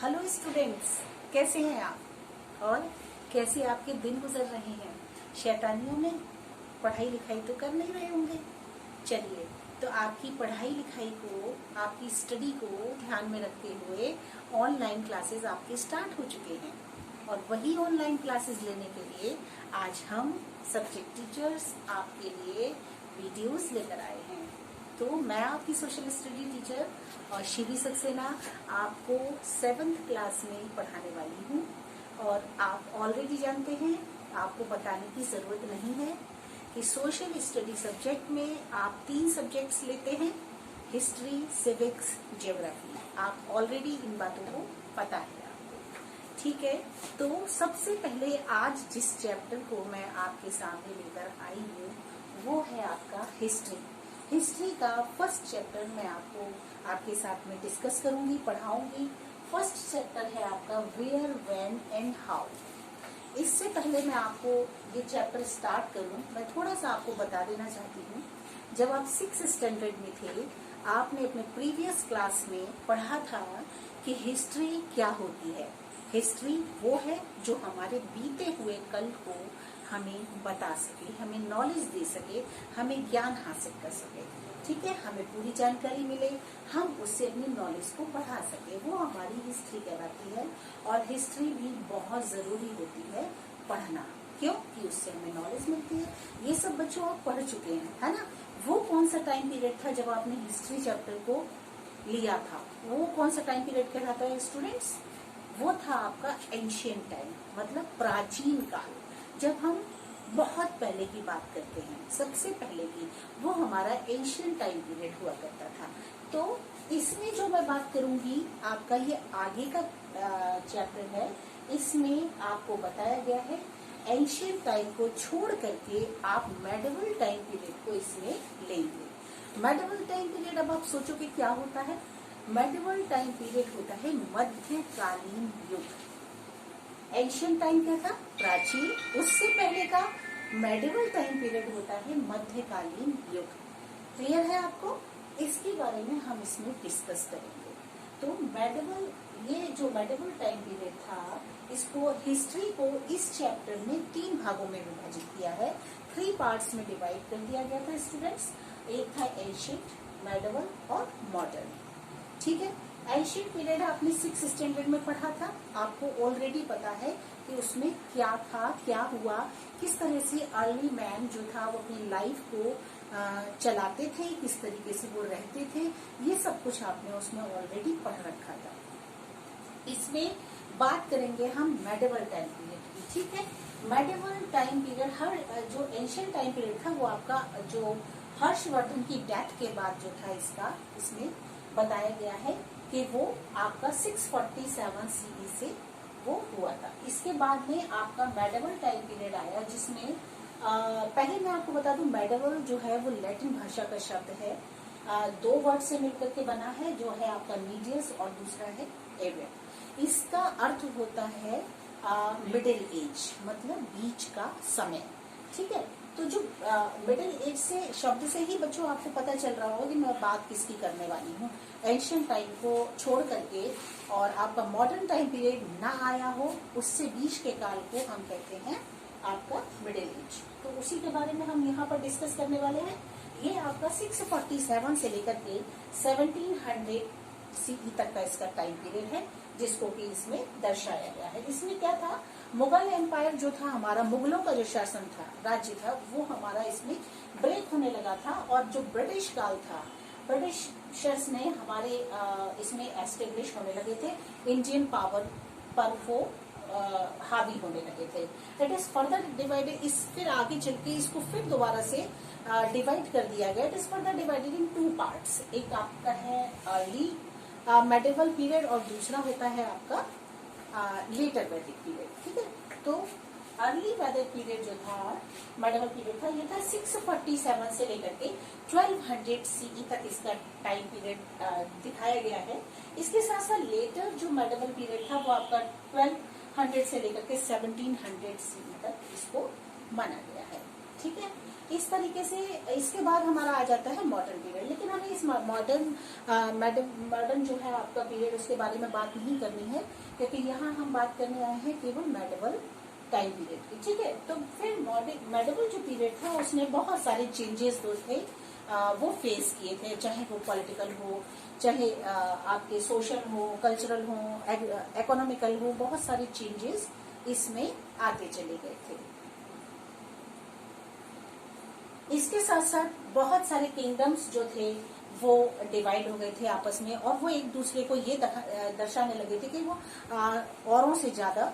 Hello students, कैसे हैं आप और कैसे आपके दिन गुजर रहे हैं। शैतानियों में पढ़ाई लिखाई तो कर नहीं रहे होंगे। चलिए, तो आपकी पढ़ाई लिखाई को, आपकी स्टडी को ध्यान में रखते हुए ऑनलाइन क्लासेस आपके स्टार्ट हो चुके हैं और वही ऑनलाइन क्लासेस लेने के लिए आज हम सब्जेक्ट टीचर्स आपके लिए वीडियोस लेकर आए हैं। तो मैं आपकी सोशल स्टडी टीचर और शिवी सक्सेना आपको 7th क्लास में पढ़ाने वाली हूँ और आप ऑलरेडी जानते हैं, आपको बताने की जरूरत नहीं है कि सोशल स्टडी सब्जेक्ट में आप 3 सब्जेक्ट्स लेते हैं, हिस्ट्री, सिविक्स, ज्योग्राफी। आप ऑलरेडी इन बातों को पता है आपको, ठीक है। तो सबसे पहले आज जिस चैप्टर को मैं आपके सामने लेकर आई हूँ वो है आपका हिस्ट्री। हिस्ट्री का फर्स्ट चैप्टर मैं आपके साथ में डिस्कस करूंगी, पढ़ाऊंगी। फर्स्ट चैप्टर है आपका वेयर, व्हेन एंड हाउ। इससे पहले मैं आपको ये चैप्टर स्टार्ट करूं, मैं थोड़ा सा आपको बता देना चाहती हूँ। जब आप 6th स्टैंडर्ड में थे, आपने अपने प्रीवियस क्लास में पढ़ा था कि हिस्ट्री क्या होती है। हिस्ट्री वो है जो हमारे बीते हुए कल को हमें बता सके, हमें नॉलेज दे सके, हमें ज्ञान हासिल कर सके, ठीक है। हमें पूरी जानकारी मिले, हम उससे अपनी नॉलेज को बढ़ा सके, वो हमारी हिस्ट्री कहलाती है। और हिस्ट्री भी बहुत जरूरी होती है पढ़ना, क्योंकि उससे हमें नॉलेज मिलती है। ये सब बच्चों आप पढ़ चुके हैं, है ना। वो कौन सा टाइम पीरियड था जब आपने हिस्ट्री चैप्टर को लिया था? वो कौन सा टाइम पीरियड कहलाता है स्टूडेंट्स? वो था आपका एंशियंट टाइम, मतलब प्राचीन काल। जब हम बहुत पहले की बात करते हैं, सबसे पहले की, वो हमारा एंशियंट टाइम पीरियड हुआ करता था। तो इसमें जो मैं बात करूंगी, आपका ये आगे का चैप्टर है, इसमें आपको बताया गया है एंशियंट टाइम को छोड़ करके आप मेडिवल टाइम पीरियड को इसमें लेंगे। मेडिवल टाइम पीरियड, अब आप सोचोगे क्या होता है? मेडिवल टाइम पीरियड होता है मध्यकालीन युग। एंशियंट टाइम क्या था? प्राचीन। उससे पहले का मेडिवल टाइम पीरियड होता है मध्यकालीन युग। क्लियर है आपको? इसके बारे में हम इसमें डिस्कस करेंगे। तो मेडिवल, ये जो मेडिवल टाइम पीरियड था, इसको, हिस्ट्री को इस चैप्टर में 3 भागों में विभाजित किया है। 3 पार्ट्स में डिवाइड कर दिया गया था स्टूडेंट्स। एक था एंशियंट, मेडिवल और मॉडर्न, ठीक है। एंशियंट पीरियड आपने 6th स्टैंडर्ड में पढ़ा था, आपको ऑलरेडी पता है कि उसमें क्या था, क्या हुआ, किस तरह से अर्ली मैन जो था वो अपनी लाइफ को चलाते थे, किस तरीके से वो रहते थे, ये सब कुछ आपने उसमें ऑलरेडी पढ़ रखा था। इसमें बात करेंगे हम मेडिवल टाइम पीरियड की, ठीक है। मेडिवल टाइम पीरियड, हर जो एंशियंट टाइम पीरियड था वो आपका जो हर्षवर्धन की डेथ के बाद जो था, इसमें बताया गया है कि वो आपका 647 CE से वो हुआ था। इसके बाद में आपका मेडिवल टाइम पीरियड आया, जिसमें पहले मैं आपको बता दूं, मेडिवल जो है वो लैटिन भाषा का शब्द है। 2 वर्ड से मिलकर के बना है, जो है आपका मीडियस और दूसरा है एवेट। इसका अर्थ होता है मिडिल एज, मतलब बीच का समय, ठीक है। तो जो मिडिल एज से शब्द से ही बच्चों आपको पता चल रहा होगा कि मैं बात किसकी करने वाली हूँ। एंशियंट टाइम को छोड़ करके और आपका मॉडर्न टाइम पीरियड ना आया हो, उससे बीच के काल को हम कहते हैं आपका मिडिल एज। तो उसी के बारे में हम यहाँ पर डिस्कस करने वाले हैं। ये आपका 647 से लेकर के 1700 CE तक का इसका टाइम पीरियड है, जिसको कि इसमें दर्शाया गया है। इसमें क्या था? मुगल एम्पायर जो था हमारा, मुगलों का जो शासन था, राज्य था, वो हमारा इसमें ब्रेक होने लगा था। और जो ब्रिटिश काल था, ब्रिटिशर्स ने हमारे इसमें एस्टेब्लिश होने लगे थे, इंडियन पावर पर वो हावी होने लगे थे। इट इज फर्दर डिवाइडेड, इस फिर आगे चल के इसको फिर दोबारा से डिवाइड कर दिया गया। It is further divided in 2 parts. एक आपका है अर्ली मेडिवल पीरियड और दूसरा होता है आपका लेटर वैदिक पीरियड, ठीक है। तो अर्ली वैदिक पीरियड जो था, मेडिवल पीरियड था, ये था 647 से लेकर के 1200 CE तक इसका टाइम पीरियड दिखाया गया है। इसके साथ साथ लेटर जो मेडिवल पीरियड था वो आपका 1200 से लेकर के 1700 CE तक इसको माना गया है, ठीक है। इस तरीके से इसके बाद हमारा आ जाता है मॉडर्न पीरियड। लेकिन हमें इस मॉडर्न जो है आपका पीरियड, उसके बारे में बात नहीं करनी है, क्योंकि यहाँ हम बात करने आए हैं केवल मेडिवल टाइम पीरियड की, ठीक है। तो फिर मेडिवल जो पीरियड था उसने बहुत सारे चेंजेस जो थे वो फेस किए थे, चाहे वो पॉलिटिकल हो, चाहे आपके सोशल हो, कल्चरल हो, इकोनॉमिकल हो, बहुत सारे चेंजेस इसमें आते चले गए थे। इसके साथ साथ बहुत सारे किंगडम्स जो थे वो डिवाइड हो गए थे आपस में, और वो एक दूसरे को ये दर्शाने लगे थे कि वो औरों से ज्यादा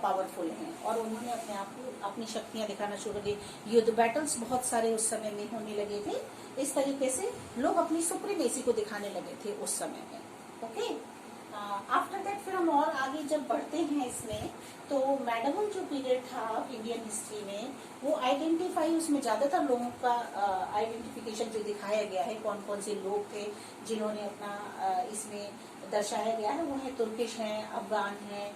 पावरफुल हैं, और उन्होंने अपने आप को, अपनी शक्तियां दिखाना शुरू कर दी। युद्ध बैटल्स बहुत सारे उस समय में होने लगे थे। इस तरीके से लोग अपनी सुप्रीमेसी को दिखाने लगे थे उस समय में। ओके, आफ्टर दैट फिर हम और आगे जब बढ़ते हैं इसमें, तो मेडिवल जो पीरियड था इंडियन हिस्ट्री में, वो आइडेंटिफाई, उसमें ज्यादातर लोगों का आइडेंटिफिकेशन जो दिखाया गया है, कौन कौन से लोग थे जिन्होंने अपना इसमें दर्शाया गया है, वो है तुर्किश है, अफगान है,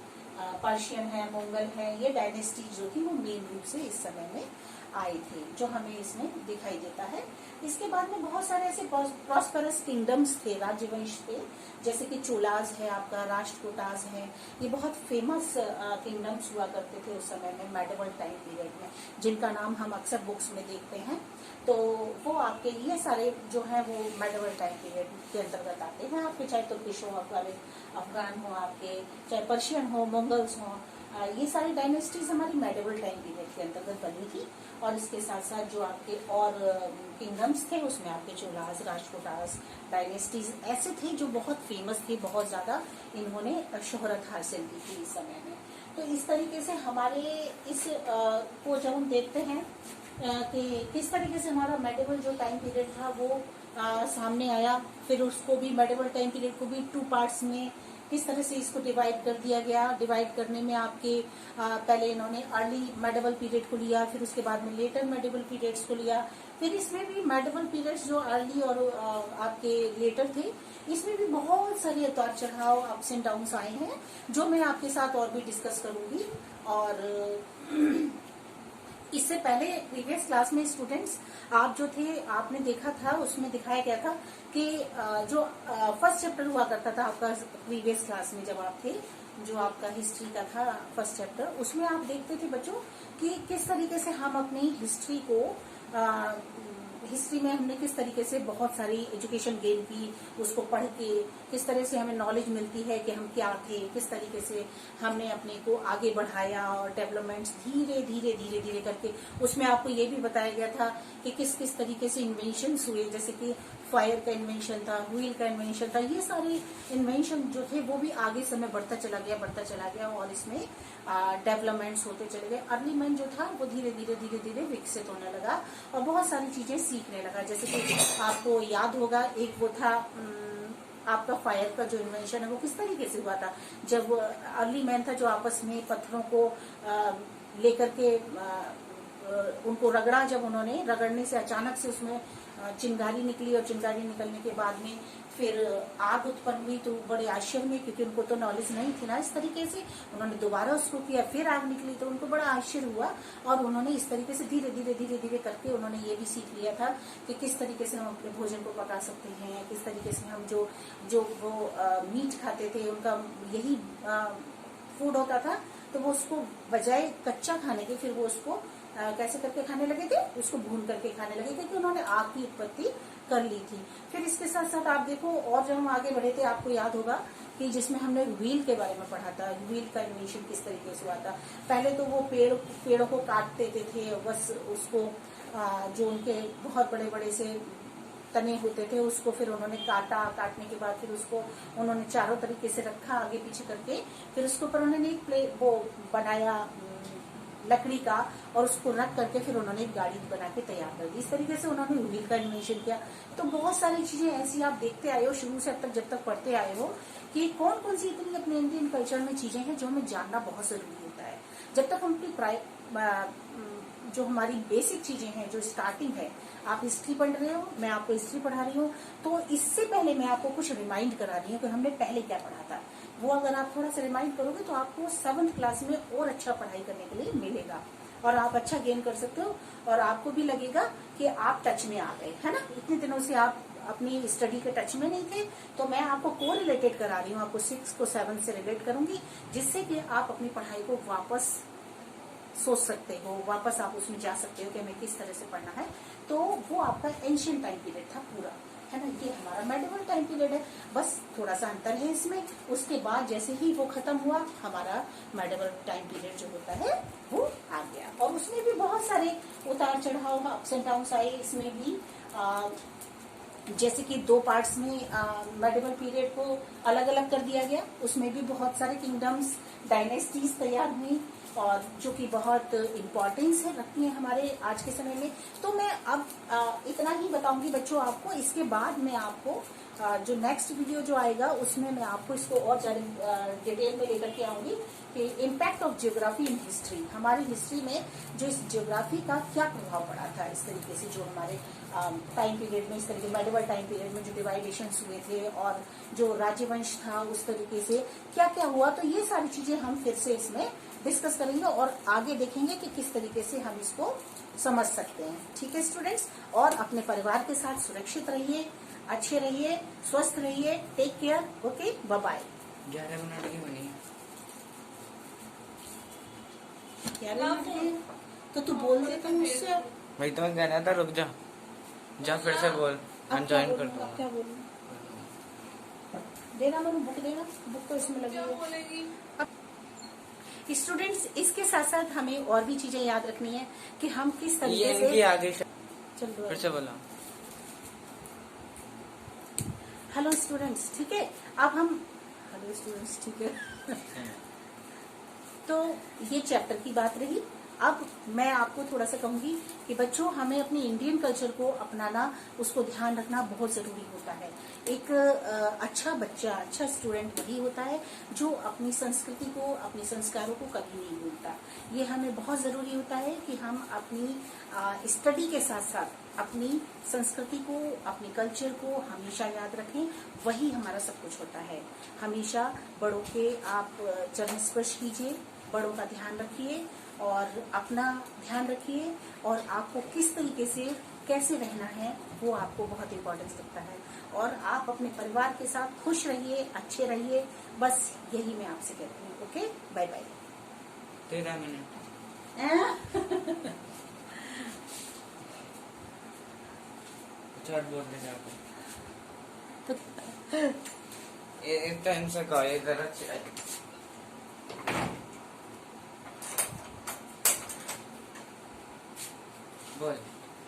पर्शियन है, मंगल है। ये डायनेस्टी जो थी वो मेन रूप से इस समय में आई थी, जो हमें इसमें दिखाई देता है। इसके बाद में बहुत सारे ऐसे प्रॉस्परस किंगडम्स थे, राज्यवंश थे, जैसे कि चोलाज है, आपका राष्ट्रकूटाज है। ये बहुत फेमस किंगडम्स हुआ करते थे उस समय में, मेडिवल टाइम पीरियड में, जिनका नाम हम अक्सर बुक्स में देखते हैं। तो वो आपके ये सारे जो है वो मेडिवल टाइम पीरियड के अंतर्गत आते हैं। आपके चाहे तुर्किश हो, अफगान हो, आपके चाहे पर्शियन हो, मंगल्स हो, ये सारी डायनेस्टीज हमारी मेडिवल टाइम पीरियड के अंतर्गत बनी थी। और इसके साथ साथ जो आपके और किंगडम्स थे, उसमें आपके चोलास, राष्ट्रकूटास डायनेस्टीज ऐसे थे जो बहुत फेमस थे, बहुत ज्यादा इन्होंने शोहरत हासिल की थी इस समय में। तो इस तरीके से हमारे इस को जब हम देखते हैं कि किस तरीके से हमारा मेडिवल जो टाइम पीरियड था वो सामने आया, फिर उसको भी मेडिवल टाइम पीरियड को भी 2 पार्ट्स में किस तरह से इसको डिवाइड कर दिया गया। डिवाइड करने में आपके पहले इन्होंने अर्ली मेडिवल पीरियड को लिया, फिर उसके बाद में लेटर मेडिवल पीरियड्स को लिया। फिर इसमें भी मेडिवल पीरियड्स जो अर्ली और आपके लेटर थे, इसमें भी बहुत सारे उतार चढ़ाव, अप्स एंड डाउन्स आए हैं, जो मैं आपके साथ और भी डिस्कस करूंगी। और इससे पहले प्रीवियस क्लास में स्टूडेंट्स आप जो थे, आपने देखा था, उसमें दिखाया गया था कि जो फर्स्ट चैप्टर हुआ करता था आपका प्रीवियस क्लास में जब आप थे, जो आपका हिस्ट्री का था फर्स्ट चैप्टर, उसमें आप देखते थे बच्चों कि किस तरीके से हम अपनी हिस्ट्री को हिस्ट्री में हमने किस तरीके से बहुत सारी एजुकेशन गेन की, उसको पढ़ के किस तरह से हमें नॉलेज मिलती है कि हम क्या थे, किस तरीके से हमने अपने को आगे बढ़ाया, और डेवलपमेंट्स धीरे धीरे धीरे धीरे करके। उसमें आपको ये भी बताया गया था कि किस किस तरीके से इन्वेंशंस हुए, जैसे कि फायर का इन्वेंशन था, व्हील का इन्वेंशन था। ये सारे इन्वेंशन जो थे वो भी आगे समय बढ़ता चला गया, और इसमें डेवलपमेंट्स होते चले गए। अर्ली मैन जो था वो धीरे धीरे धीरे धीरे विकसित होने लगा और बहुत सारी चीजें सीखने लगा। जैसे कि आपको याद होगा, एक वो था आपका फायर का जो इन्वेंशन है वो किस तरीके से हुआ था, जब अर्ली मैन था जो आपस में पत्थरों को लेकर के उनको रगड़ा, जब उन्होंने रगड़ने से अचानक से उसमें चिंगारी निकली, और चिंगारी निकलने के बाद में फिर आग उत्पन्न हुई। तो बड़े आश्चर्य में, क्योंकि उनको तो नॉलेज नहीं थी ना इस तरीके से, उन्होंने दोबारा उसको किया, फिर आग निकली, तो उनको बड़ा आश्चर्य हुआ। और उन्होंने इस तरीके से धीरे धीरे धीरे धीरे करके उन्होंने ये भी सीख लिया था कि किस तरीके से हम अपने भोजन को पका सकते हैं, किस तरीके से हम जो वो मीट खाते थे उनका यही फूड होता था, तो वो उसको बजाय कच्चा खाने के फिर वो उसको कैसे करके खाने लगे थे, उसको भून करके खाने लगे थे, क्योंकि उन्होंने आग की उत्पत्ति कर ली थी। फिर इसके साथ साथ आप देखो, और जब हम आगे बढ़े थे, आपको याद होगा कि जिसमें हमने व्हील के बारे में पढ़ा था, व्हील का इन्वेंशन किस तरीके से हुआ था। पहले तो वो पेड़ों को काट देते थे, बस उसको जो उनके बहुत बड़े बड़े से तने होते थे उसको फिर उन्होंने काटने के बाद फिर उसको उन्होंने चारों तरीके से रखा आगे पीछे करके, फिर उसके ऊपर उन्होंने एक वो बनाया लकड़ी का, और उसको रख करके फिर उन्होंने एक गाड़ी बना के तैयार कर दी। इस तरीके से उन्होंने व्हील का इन्वेंशन किया। तो बहुत सारी चीजें ऐसी आप देखते आए हो शुरू से अब तक, जब तक पढ़ते आए हो, कि कौन कौन सी इतनी अपने इंडियन कल्चर में चीजें हैं जो हमें जानना बहुत जरूरी होता है। जब तक हम अपनी जो हमारी बेसिक चीजें हैं, जो स्टार्टिंग है, आप हिस्ट्री पढ़ रहे हो, मैं आपको हिस्ट्री पढ़ा रही हूँ, तो इससे पहले मैं आपको कुछ रिमाइंड करा रही हूँ कि हमने पहले क्या पढ़ा था। वो अगर आप थोड़ा सा रिमाइंड करोगे तो आपको 7th क्लास में और अच्छा पढ़ाई करने के लिए मिलेगा। और आप अच्छा गेन कर सकते हो और आपको भी लगेगा कि आप टच में आ गए, है ना। इतने दिनों से आप अपनी स्टडी के टच में नहीं थे, तो मैं आपको को रिलेटेड करा रही हूँ, आपको 6 को 7 से रिलेट करूंगी, जिससे कि आप अपनी पढ़ाई को वापस सोच सकते हो, वापस आप उसमें जा सकते हो कि हमें किस तरह से पढ़ना है। तो वो आपका एंशियंट टाइम पीरियड था पूरा, है ना। ये हमारा मेडिवल टाइम पीरियड है, बस थोड़ा सा अंतर है इसमें। उसके बाद जैसे ही वो खत्म हुआ, हमारा मेडिवल टाइम पीरियड जो होता है वो आ गया, और उसमें भी बहुत सारे उतार चढ़ाव, अप्स एंड डाउन्स आए। इसमें भी जैसे कि 2 पार्ट्स में मेडिवल पीरियड को अलग अलग कर दिया गया, उसमें भी बहुत सारे किंगडम्स, डायनेस्टीज तैयार हुई, और जो कि बहुत इम्पोर्टेंस है रखती है हमारे आज के समय में। तो मैं अब इतना ही बताऊंगी बच्चों आपको। इसके बाद मैं आपको जो नेक्स्ट वीडियो जो आएगा उसमें मैं आपको इसको और ज्यादा डिटेल में लेकर के आऊंगी कि impact of geography in history, हमारी हिस्ट्री में जो इस ज्योग्राफी का क्या प्रभाव पड़ा था, इस तरीके से जो हमारे टाइम पीरियड में, इस तरीके मेडिवल टाइम पीरियड में जो डिवाइडेशन हुए थे और जो राज्यवंश था, उस तरीके से क्या क्या हुआ। तो ये सारी चीजें हम फिर से इसमें डिस्कस करेंगे और आगे देखेंगे कि किस तरीके से हम इसको समझ सकते हैं। ठीक है स्टूडेंट्स, और अपने परिवार के साथ सुरक्षित रहिए, अच्छे रहिए, स्वस्थ रहिए, take care, okay, bye bye. 11 minute की बनी 11 मिनट की तो तू बोल देता मुझसे। भाई, तो मैं कहना था रुक जा, जा फिर से बोल, अनजॉइन कर दूंगा। क्या बोलूं? देना मेरे बुक, देना बुक तो इसमें लगी है। स्टूडेंट्स, इसके साथ साथ हमें और भी चीजें याद रखनी है कि हम किस तरीके से इनकी आगे चल फिर से बोला। हेलो स्टूडेंट्स, ठीक है, अब हम हेलो स्टूडेंट्स, ठीक है। तो ये चैप्टर की बात रही। अब मैं आपको थोड़ा सा कहूंगी कि बच्चों, हमें अपने इंडियन कल्चर को अपनाना, उसको ध्यान रखना बहुत जरूरी होता है। एक अच्छा बच्चा, अच्छा स्टूडेंट वही होता है जो अपनी संस्कृति को, अपने संस्कारों को कभी नहीं भूलता। ये हमें बहुत जरूरी होता है कि हम अपनी स्टडी के साथ साथ अपनी संस्कृति को, अपने कल्चर को हमेशा याद रखें। वही हमारा सब कुछ होता है। हमेशा बड़ों के आप चरण स्पर्श कीजिए, बड़ों का ध्यान रखिए और अपना ध्यान रखिए, और आपको किस तरीके से कैसे रहना है वो आपको बहुत इम्पोर्टेंस रखता है। और आप अपने परिवार के साथ खुश रहिए, अच्छे रहिए, बस यही मैं आपसे कहती हूँ। Okay, bye bye. 13 minute chart board ले जाओ। एक टाइम से कहो, ये जरा बोल।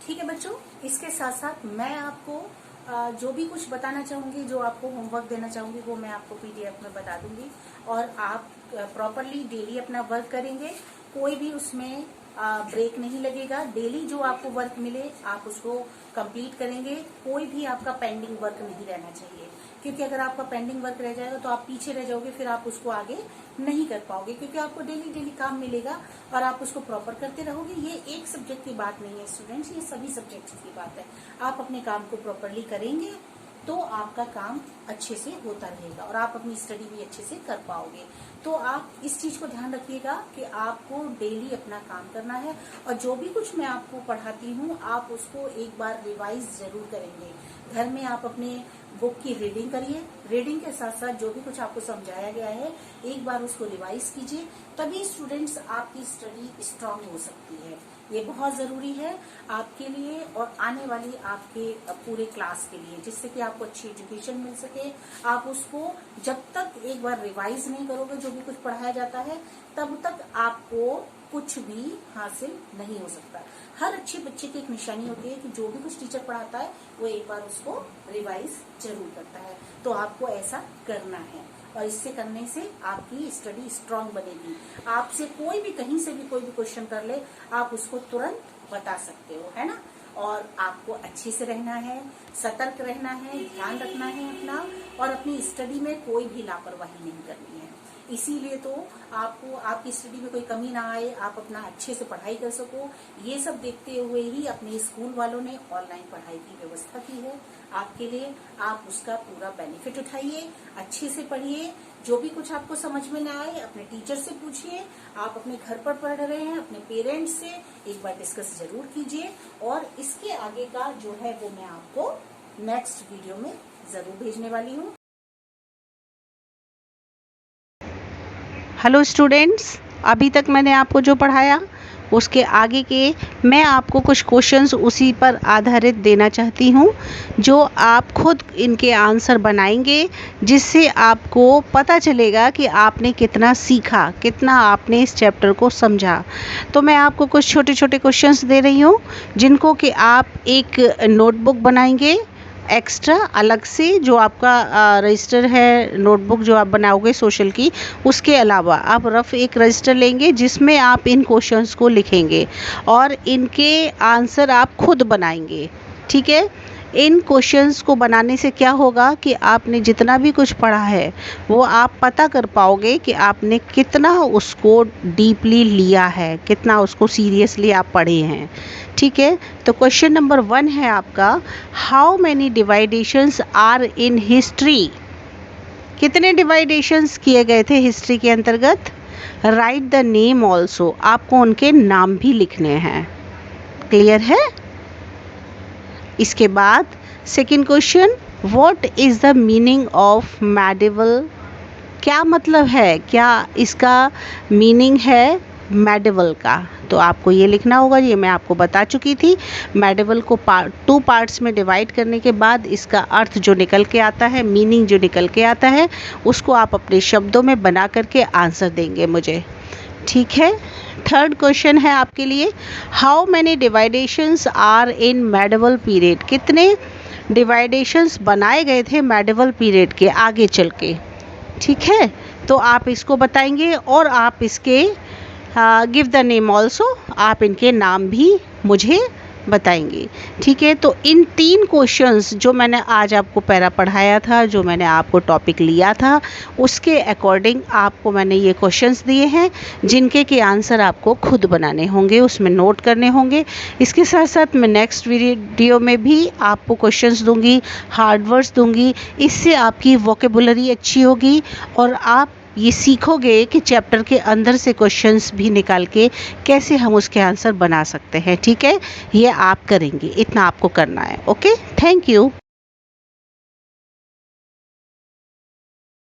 ठीक है बच्चों, इसके साथ साथ मैं आपको जो भी कुछ बताना चाहूंगी, जो आपको होमवर्क देना चाहूंगी, वो मैं आपको पीडीएफ में बता दूंगी, और आप प्रॉपरली डेली अपना वर्क करेंगे। कोई भी उसमें ब्रेक नहीं लगेगा। डेली जो आपको वर्क मिले आप उसको कंप्लीट करेंगे। कोई भी आपका पेंडिंग वर्क नहीं रहना चाहिए, क्योंकि अगर आपका पेंडिंग वर्क रह जाएगा तो आप पीछे रह जाओगे, फिर आप उसको आगे नहीं कर पाओगे, क्योंकि आपको डेली डेली काम मिलेगा और आप उसको प्रॉपर करते रहोगे। ये एक सब्जेक्ट की बात नहीं है स्टूडेंट्स, ये सभी सब्जेक्ट्स की बात है। आप अपने काम को प्रॉपरली करेंगे तो आपका काम अच्छे से होता रहेगा और आप अपनी स्टडी भी अच्छे से कर पाओगे। तो आप इस चीज को ध्यान रखिएगा कि आपको डेली अपना काम करना है, और जो भी कुछ मैं आपको पढ़ाती हूँ आप उसको एक बार रिवाइज जरूर करेंगे। घर में आप अपने बुक की रीडिंग करिए, रीडिंग के साथ साथ जो भी कुछ आपको समझाया गया है एक बार उसको रिवाइज कीजिए, तभी स्टूडेंट्स आपकी स्टडी स्ट्रांग हो सकती है। ये बहुत जरूरी है आपके लिए और आने वाली आपके पूरे क्लास के लिए, जिससे कि आपको अच्छी एजुकेशन मिल सके। आप उसको जब तक एक बार रिवाइज नहीं करोगे जो भी कुछ पढ़ाया जाता है, तब तक आपको कुछ भी हासिल नहीं हो सकता। हर अच्छे बच्चे की एक निशानी होती है कि जो भी कुछ टीचर पढ़ाता है वो एक बार उसको रिवाइज जरूर करता है। तो आपको ऐसा करना है, और इससे करने से आपकी स्टडी स्ट्रांग बनेगी। आपसे कोई भी कहीं से भी कोई भी क्वेश्चन कर ले, आप उसको तुरंत बता सकते हो, है ना। और आपको अच्छे से रहना है, सतर्क रहना है, ध्यान रखना है अपना, और अपनी स्टडी में कोई भी लापरवाही नहीं करनी है। इसीलिए तो आपको आपकी स्टडी में कोई कमी ना आए, आप अपना अच्छे से पढ़ाई कर सको, ये सब देखते हुए ही अपने स्कूल वालों ने ऑनलाइन पढ़ाई की व्यवस्था की है आपके लिए। आप उसका पूरा बेनिफिट उठाइए, अच्छे से पढ़िए, जो भी कुछ आपको समझ में ना आए अपने टीचर से पूछिए, आप अपने घर पर पढ़ रहे हैं अपने पेरेंट्स से एक बार डिस्कस जरूर कीजिए, और इसके आगे का जो है वो मैं आपको नेक्स्ट वीडियो में जरूर भेजने वाली हूँ। हेलो स्टूडेंट्स, अभी तक मैंने आपको जो पढ़ाया उसके आगे के मैं आपको कुछ क्वेश्चंस उसी पर आधारित देना चाहती हूँ, जो आप खुद इनके आंसर बनाएंगे, जिससे आपको पता चलेगा कि आपने कितना सीखा, कितना आपने इस चैप्टर को समझा। तो मैं आपको कुछ छोटे छोटे क्वेश्चंस दे रही हूँ, जिनको कि आप एक नोटबुक बनाएंगे एक्स्ट्रा अलग से, जो आपका रजिस्टर है, नोटबुक जो आप बनाओगे सोशल की, उसके अलावा आप रफ एक रजिस्टर लेंगे जिसमें आप इन क्वेश्चंस को लिखेंगे और इनके आंसर आप खुद बनाएंगे। ठीक है, इन क्वेश्चंस को बनाने से क्या होगा कि आपने जितना भी कुछ पढ़ा है वो आप पता कर पाओगे कि आपने कितना उसको डीपली लिया है, कितना उसको सीरियसली आप पढ़े हैं। ठीक है, तो क्वेश्चन नंबर 1 है आपका, how many divisions are in history. कितने डिवाइडेशंस किए गए थे हिस्ट्री के अंतर्गत? राइट द नेम ऑल्सो, आपको उनके नाम भी लिखने हैं। क्लियर है? इसके बाद second question, what is the meaning of medieval. क्या मतलब है, क्या इसका मीनिंग है मेडिवल का? तो आपको ये लिखना होगा, ये मैं आपको बता चुकी थी। मेडिवल को 2 पार्ट्स में डिवाइड करने के बाद इसका अर्थ जो निकल के आता है, मीनिंग जो निकल के आता है, उसको आप अपने शब्दों में बना करके आंसर देंगे मुझे। ठीक है, थर्ड क्वेश्चन है आपके लिए, how many divisions are in medieval period. कितने डिवाइडेशंस बनाए गए थे मेडिवल पीरियड के आगे चल के। ठीक है, तो आप इसको बताएंगे और आप इसके गिव द नेम ऑल्सो, आप इनके नाम भी मुझे बताएंगे। ठीक है, तो इन 3 क्वेश्चंस जो मैंने आज आपको पैरा पढ़ाया था, जो मैंने आपको टॉपिक लिया था, उसके अकॉर्डिंग आपको मैंने ये क्वेश्चंस दिए हैं, जिनके के आंसर आपको खुद बनाने होंगे, उसमें नोट करने होंगे। इसके साथ साथ मैं नेक्स्ट वीडियो में भी आपको क्वेश्चंस दूंगी, हार्ड वर्ड्स दूंगी। इससे आपकी वोकेबुलरी अच्छी होगी और आप ये सीखोगे कि चैप्टर के अंदर से क्वेश्चंस भी निकाल के कैसे हम उसके आंसर बना सकते हैं। ठीक है, ये आप करेंगे, इतना आपको करना है। Okay, thank you.